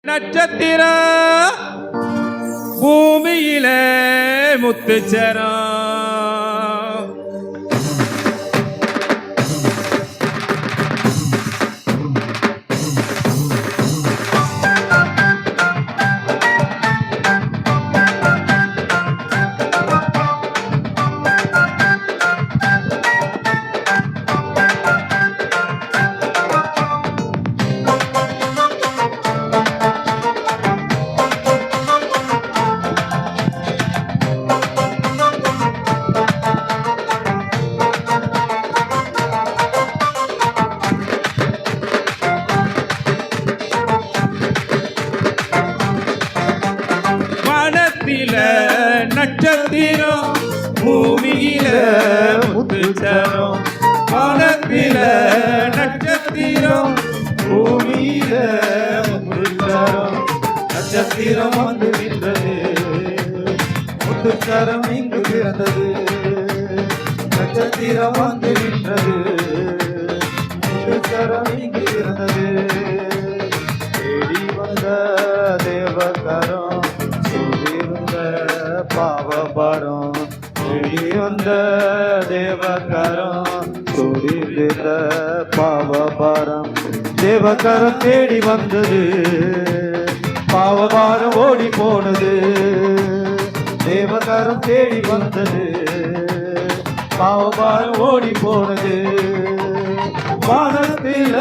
நட்சத்திரம் பூமியில முத்துச்சரம் நட்சத்திரம் பூமியில முத்துச்சரம் வானத்தில நட்சத்திரம் பூமியில முத்துச்சரம் நட்சத்திரம் வந்து நின்றது முத்துச்சரம் இங்கு பிறந்தது நட்சத்திரம் வந்து நின்றது முத்துச்சரம் இங்கு பிறந்தது தேடி வந்த தேவகரம் பாவபாரம் தேடி வந்த தேவகரம் துடித்த பாவபாரம் தேவகரம் தேடி வந்தது பாவபாரம் ஓடி போனது தேவகரம் தேடி வந்தது பாவபாரம் ஓடி போனது வானத்தில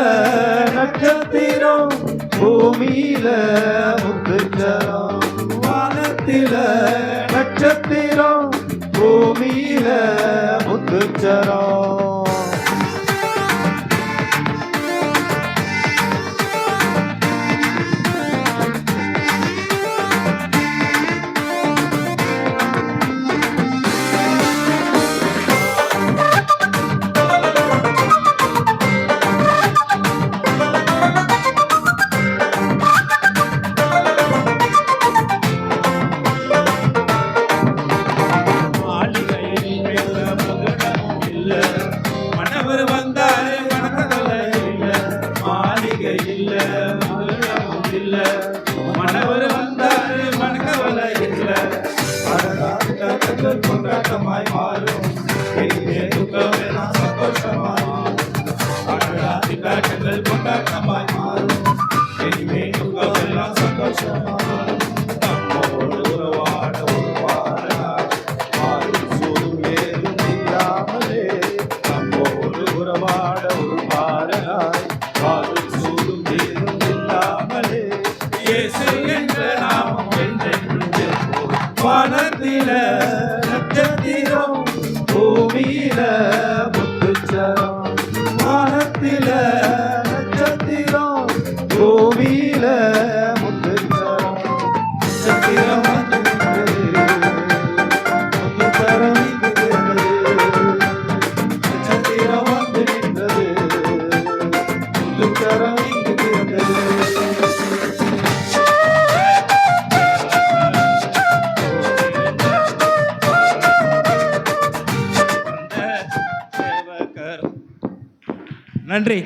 நட்சத்திரம் பூமியில முத்துச்சரம் வானத்தில நட்சத்திரம் பூமியில முத்துச்சரம் மனவர் வந்தாரு மனக்கவலை இல்ல கொண்டாட்டமாய் மாறும் துக்கமெல்லாம் சந்தோஷமாய் காட்டுகள் கொண்டாட்டமாய் மாறும் இனிமே துக்கமெல்லாம் சந்தோஷமாய் நம்மோடு உறவாட ஒரு பாடலாய் மாறும் சூடும் ஏதும் இல்லாமலே நம்மோடு உறவாட ஒரு பாடலாய் மாறும் சூடும் ஏதும் இல்லாமலே வானத்தில நட்சத்திரம் பூமியில முத்துச்சரம் வானத்தில நட்சத்திரம் பூமியில முத்துச்சரம் நட்சத்திரம் முத்துச்சரம் நட்சத்திரம் வந்து நின்றது முத்துச்சரம் இங்கு பிறந்தது நன்றி.